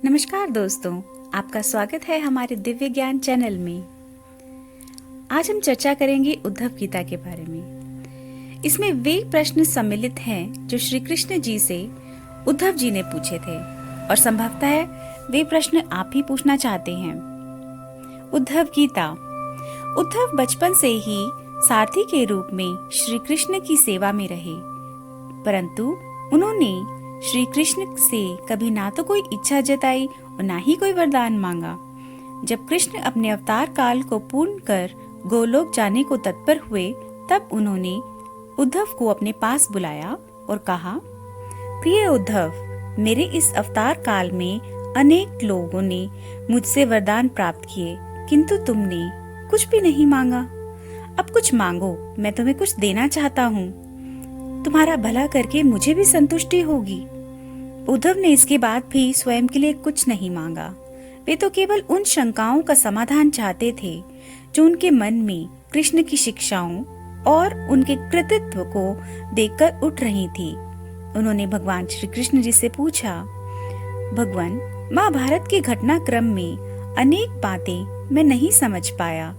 नमस्कार दोस्तों, आपका स्वागत है हमारे दिव्य ज्ञान चैनल में। आज हम चर्चा करेंगे उद्धव गीता के बारे में। इसमें वे प्रश्न सम्मिलित हैं जो श्री कृष्ण जी से उद्धव जी ने पूछे थे और संभवतः है वे प्रश्न आप ही पूछना चाहते हैं। उद्धव गीता। उद्धव बचपन से ही सारथी के रूप में श्री कृष्ण की सेवा में रहे, परंतु उन्होंने श्री कृष्ण से कभी ना तो कोई इच्छा जताई और ना ही कोई वरदान मांगा। जब कृष्ण अपने अवतार काल को पूर्ण कर गोलोक जाने को तत्पर हुए, तब उन्होंने उद्धव को अपने पास बुलाया और कहा, प्रिय उद्धव, मेरे इस अवतार काल में अनेक लोगों ने मुझसे वरदान प्राप्त किए, किंतु तुमने कुछ भी नहीं मांगा। अब कुछ मांगो, मैं तुम्हें कुछ देना चाहता हूँ। तुम्हारा भला करके मुझे भी संतुष्टि होगी। उद्धव ने इसके बाद भी स्वयं के लिए कुछ नहीं मांगा। वे तो केवल उन शंकाओं का समाधान चाहते थे जो उनके मन में कृष्ण की शिक्षाओं और उनके कृतित्व को देखकर उठ रही थी। उन्होंने भगवान श्री कृष्ण जी से पूछा, भगवान, महाभारत के घटनाक्रम में अनेक बातें मैं नहीं समझ पाया।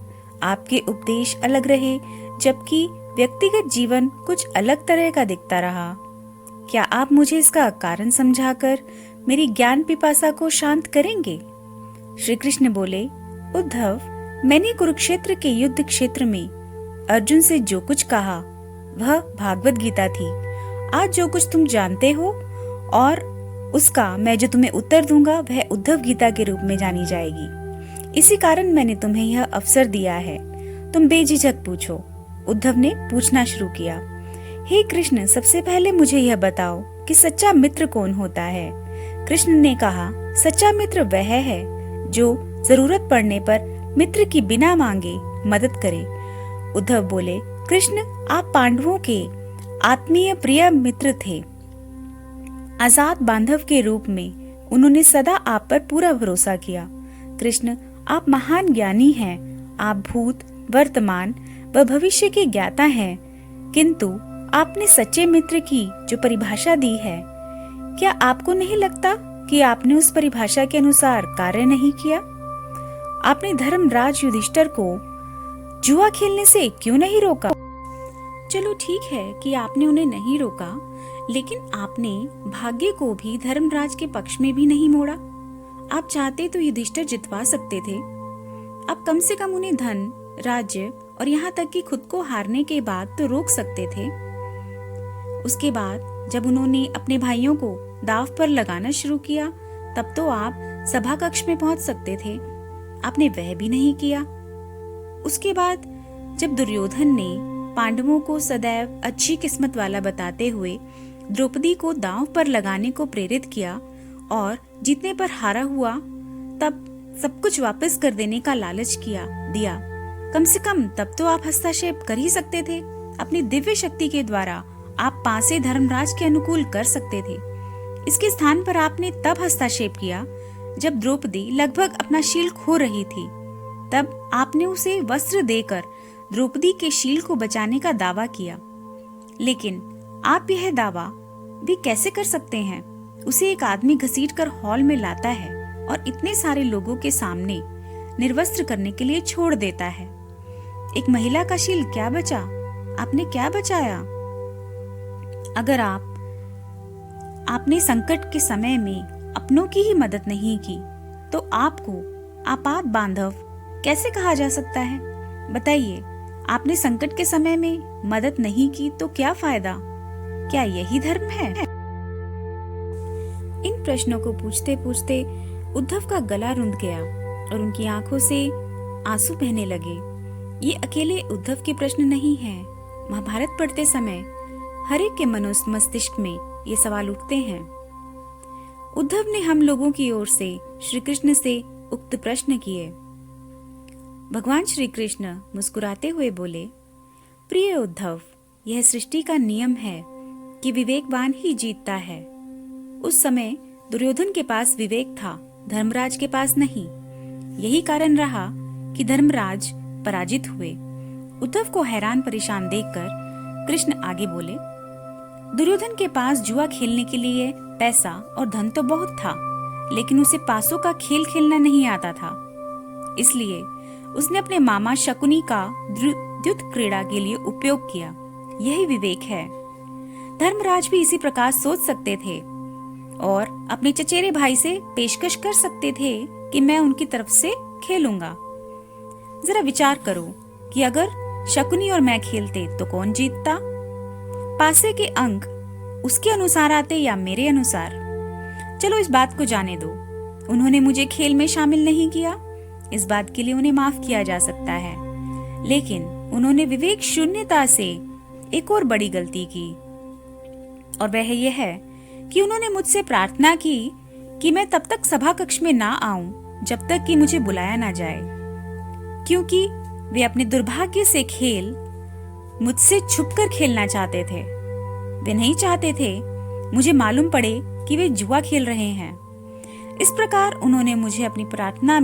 आपके उपदेश अलग रहे, जबकि व्यक्तिगत जीवन कुछ अलग तरह का दिखता रहा। क्या आप मुझे इसका कारण समझाकर मेरी ज्ञान पिपासा को शांत करेंगे? श्री कृष्ण बोले, उद्धव, मैंने कुरुक्षेत्र के युद्ध क्षेत्र में अर्जुन से जो कुछ कहा वह भागवत गीता थी। आज जो कुछ तुम जानते हो और उसका मैं जो तुम्हें उत्तर दूंगा वह उद्धव गीता के रूप में जानी जाएगी। इसी कारण मैंने तुम्हें यह अवसर दिया है। तुम बेझिझक पूछो। उद्धव ने पूछना शुरू किया, हे कृष्ण, सबसे पहले मुझे यह बताओ कि सच्चा मित्र कौन होता है? कृष्ण ने कहा, सच्चा मित्र वह है जो जरूरत पड़ने पर मित्र की बिना मांगे मदद करे। उद्धव बोले, कृष्ण, आप पांडवों के आत्मीय प्रिय मित्र थे। आजाद बांधव के रूप में उन्होंने सदा आप पर पूरा भरोसा किया। कृष्ण, आप महान ज्ञानी हैं। आप भूत, वर्तमान व भविष्य के ज्ञाता हैं, किंतु आपने सच्चे मित्र की जो परिभाषा दी है, क्या आपको नहीं लगता कि आपने उस परिभाषा के अनुसार कार्य नहीं किया? आपने धर्मराज युधिष्ठिर को जुआ खेलने से क्यों नहीं रोका? चलो ठीक है कि आपने उन्हें नहीं रोका, लेकिन आपने भाग्य को भी धर्मराज के पक्ष में भी नहीं मोड़ा। आप चाहते तो युधिष्ठिर जितवा सकते थे। आप कम से कम उन्हें धन, राज्य और यहाँ तक कि खुद को हारने के बाद तो रोक सकते थे। उसके बाद जब उन्होंने अपने भाइयों को दांव पर लगाना शुरू किया, तब तो आप सभा कक्ष में पहुंच सकते थे। आपने वह भी नहीं किया। उसके बाद जब दुर्योधन ने पांडवों को सदैव अच्छी किस्मत वाला बताते हुए द्रौपदी को दांव पर लगाने को प्रेरित किया और जीतने पर हारा हुआ, तब सब कुछ वापस कर देने का लालच दिया। कम से कम तब तो आप हस्तक्षेप कर ही सकते थे। अपनी दिव्य शक्ति के द्वारा आप पासे धर्मराज के अनुकूल कर सकते थे। इसके स्थान पर आपने तब हस्तक्षेप किया जब द्रौपदी लगभग अपना शील खो रही थी। तब आपने उसे वस्त्र देकर द्रौपदी के शील को बचाने का दावा किया। लेकिन आप यह दावा भी कैसे कर सकते हैं? उसे एक आदमी घसीटकर हॉल में लाता है और इतने सारे लोगों के सामने निर्वस्त्र करने के लिए छोड़ देता है। एक महिला का शील क्या बचा? आपने क्या बचाया? अगर आपने संकट के समय में अपनों की ही मदद नहीं की, तो आपको आपात बांधव कैसे कहा जा सकता है? बताइए, आपने संकट के समय में मदद नहीं की तो क्या फायदा? क्या यही धर्म है? इन प्रश्नों को पूछते पूछते उद्धव का गला रुंध गया और उनकी आंखों से आंसू बहने लगे। ये अकेले उद्धव के प्रश्न नहीं हैं। महाभारत पढ़ते समय हर एक के मस्तिष्क में ये सवाल उठते हैं। उद्धव ने हम लोगों की ओर से श्री कृष्ण से उक्त प्रश्न किए। भगवान श्री कृष्ण मुस्कुराते हुए बोले, प्रिय उद्धव, यह सृष्टि का नियम है कि विवेकवान ही जीतता है। उस समय दुर्योधन के पास विवेक था, धर्मराज के पास नहीं। यही कारण रहा कि धर्मराज पराजित हुए। उद्धव को हैरान परेशान देखकर कृष्ण आगे बोले, दुर्योधन के पास जुआ खेलने के लिए पैसा और धन तो बहुत था, लेकिन उसे पासों का खेल खेलना नहीं आता था। इसलिए उसने अपने मामा शकुनी का द्युत क्रीड़ा के लिए उपयोग किया। यही विवेक है। धर्मराज भी इसी प्रकार सोच सकते थे और अपने चचेरे भाई से पेशकश कर सकते थे कि मैं उनकी तरफ से खेलूंगा। जरा विचार करो कि अगर शकुनी और मैं खेलते तो कौन जीतता? पासे के अंक उसके अनुसार आते या मेरे अनुसार? चलो इस बात को जाने दो। उन्होंने मुझे खेल में शामिल नहीं किया, इस बात के लिए उन्हें माफ किया जा सकता है। लेकिन उन्होंने विवेक शून्यता से एक और बड़ी गलती की, और वह यह है कि उन्होंने मुझसे प्रार्थना की कि मैं तब तक सभा कक्ष में ना आऊं जब तक कि मुझे बुलाया ना जाए, क्योंकि वे अपने दुर्भाग्य से खेल मुझसे छुपकर खेलना चाहते थे। वे नहीं चाहते थे मुझे मालूम पड़े कि वे जुआ खेल रहे हैं। इस प्रकार उन्होंने मुझे अपनी प्रार्थना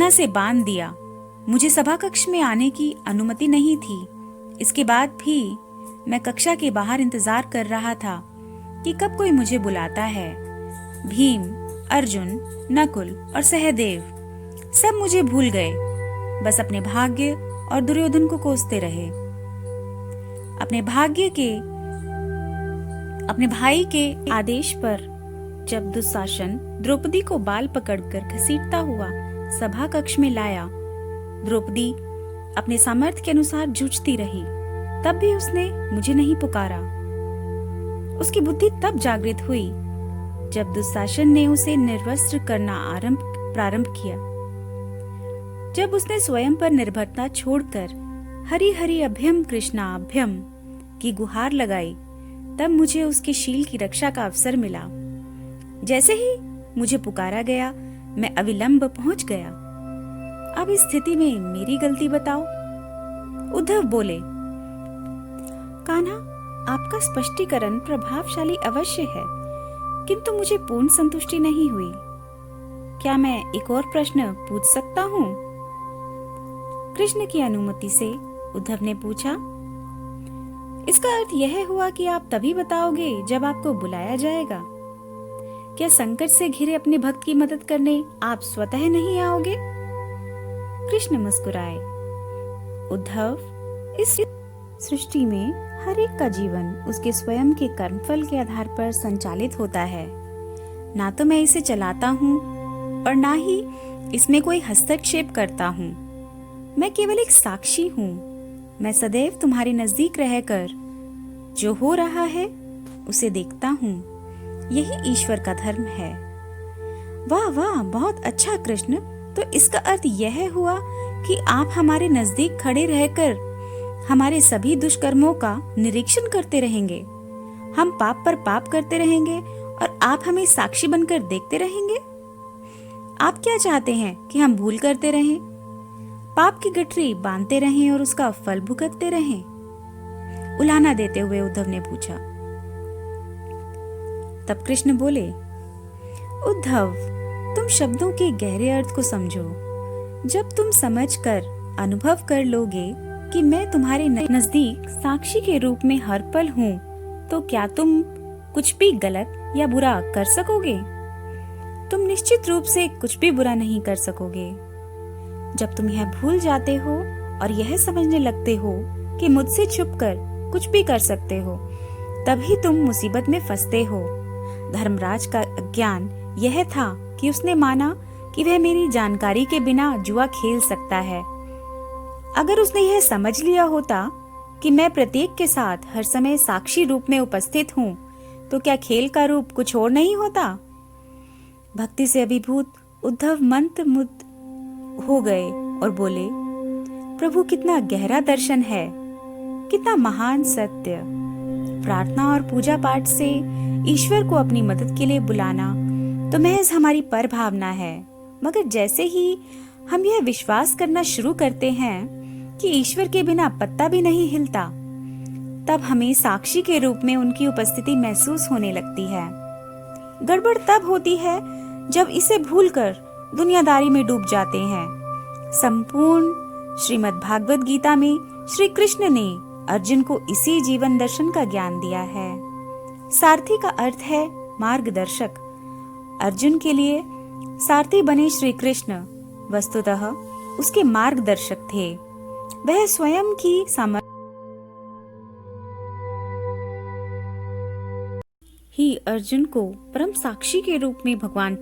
से बांध दिया। मुझे सभा कक्ष में आने की अनुमति नहीं थी। इसके बाद भी मैं कक्षा के बाहर इंतजार कर रहा था कि कब कोई मुझे बुलाता है। भीम, अर्जुन, नकुल और सहदेव सब मुझे भूल गए, बस अपने भाग्य और दुर्योधन को कोसते रहे। अपने भाई के आदेश पर जब दुशासन द्रौपदी को बाल पकड़कर घसीटता हुआ सभा कक्ष में लाया, द्रौपदी अपने सामर्थ्य के अनुसार जूझती रही, तब भी उसने मुझे नहीं पुकारा। उसकी बुद्धि तब जागृत हुई जब दुशासन ने उसे निर्वस्त्र करना प्रारंभ किया। जब उसने स्वयं पर निर्भरता छोड़कर हरि हरि अभ्यम कृष्णा अभ्यम की गुहार लगाई, तब मुझे उसके शील की रक्षा का अवसर मिला। जैसे ही मुझे पुकारा गया, मैं अविलंब पहुंच गया। अब इस स्थिति में मेरी गलती बताओ। उद्धव बोले, कान्हा, आपका स्पष्टीकरण प्रभावशाली अवश्य है, किंतु मुझे पूर्ण संतुष्टि नहीं हुई। क्या मैं एक और प्रश्न पूछ सकता हूँ? कृष्ण की अनुमति से उद्धव ने पूछा। इसका अर्थ यह हुआ कि आप तभी बताओगे जब आपको बुलाया जाएगा। क्या संकट से घिरे अपने भक्त की मदद करने आप स्वतः नहीं आओगे? कृष्ण मुस्कुराए। उद्धव, इस सृष्टि में हर एक का जीवन उसके स्वयं के कर्मफल के आधार पर संचालित होता है। ना तो मैं इसे चलाता हूँ और ना ही इसमें कोई हस्तक्षेप करता हूँ। मैं केवल एक साक्षी हूँ। मैं सदैव तुम्हारे नजदीक रहकर जो हो रहा है उसे देखता हूँ। यही ईश्वर का धर्म है। वाह वाह, बहुत अच्छा कृष्ण। तो इसका अर्थ यह हुआ कि आप हमारे नजदीक खड़े रहकर हमारे सभी दुष्कर्मों का निरीक्षण करते रहेंगे। हम पाप पर पाप करते रहेंगे और आप हमें साक्षी बनकर देखते रहेंगे। आप क्या चाहते हैं कि हम भूल करते रहें, पाप की गठरी बांधते रहें और उसका फल भुगतते रहें? उलाहना देते हुए उद्धव ने पूछा। तब कृष्ण बोले, उद्धव, तुम शब्दों के गहरे अर्थ को समझो। जब तुम समझकर अनुभव कर लोगे कि मैं तुम्हारे नजदीक साक्षी के रूप में हर पल हूँ, तो क्या तुम कुछ भी गलत या बुरा कर सकोगे? तुम निश्चित रूप से कुछ भी बुरा नहीं कर सकोगे। जब तुम यह भूल जाते हो और यह समझने लगते हो कि मुझसे छुपकर कुछ भी कर सकते हो, तभी तुम मुसीबत में फंसते हो। धर्मराज का अज्ञान यह था कि उसने माना कि वह मेरी जानकारी के बिना जुआ खेल सकता है। अगर उसने यह समझ लिया होता कि मैं प्रत्येक के साथ हर समय साक्षी रूप में उपस्थित हूँ, तो क्या खेल का रूप कुछ और नहीं होता? भक्ति से अभिभूत उद्धव मंत्रमुग्ध हो गए और बोले, प्रभु, कितना गहरा दर्शन है, कितना महान सत्य। प्रार्थना और पूजा पाठ से ईश्वर को अपनी मदद के लिए बुलाना तो महज हमारी पर भावना है, मगर जैसे ही हम यह विश्वास करना शुरू करते हैं कि ईश्वर के बिना पत्ता भी नहीं हिलता, तब हमें साक्षी के रूप में उनकी उपस्थिति महसूस होने लगती है। गड़बड़ तब होती है जब इसे भूलकर दुनियादारी में डूब जाते हैं। संपूर्ण श्रीमद् भागवत गीता में श्री कृष्ण ने अर्जुन को इसी जीवन दर्शन का ज्ञान दिया है। सारथी का अर्थ है मार्गदर्शक। अर्जुन के लिए सारथी बने श्री कृष्ण वस्तुतः उसके मार्गदर्शक थे। वह स्वयं की सामर्थ्य ही अर्जुन को परम साक्षी के रूप में भगवान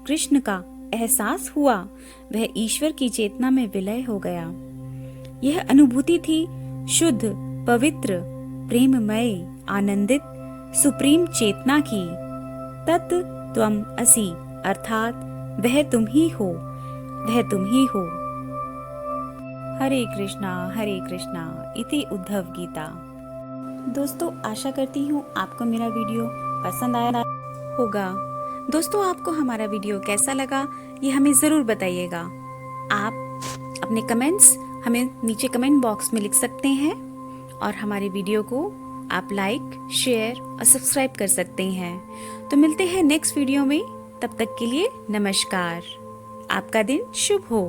कृष्ण का एहसास हुआ। वह ईश्वर की चेतना में विलय हो गया। यह अनुभूति थी शुद्ध, पवित्र, प्रेममय, आनंदित, सुप्रीम चेतना की। तत् त्वम असि, अर्थात वह तुम ही हो, वह तुम ही हो। हरे कृष्णा इति उद्धव गीता। दोस्तों, आशा करती हूँ आपको मेरा वीडियो पसंद आया होगा। दोस्तों, आपको हमारा वीडियो कैसा लगा ये हमें ज़रूर बताइएगा। आप अपने कमेंट्स हमें नीचे कमेंट बॉक्स में लिख सकते हैं और हमारे वीडियो को आप लाइक, शेयर और सब्सक्राइब कर सकते हैं। तो मिलते हैं नेक्स्ट वीडियो में। तब तक के लिए नमस्कार। आपका दिन शुभ हो।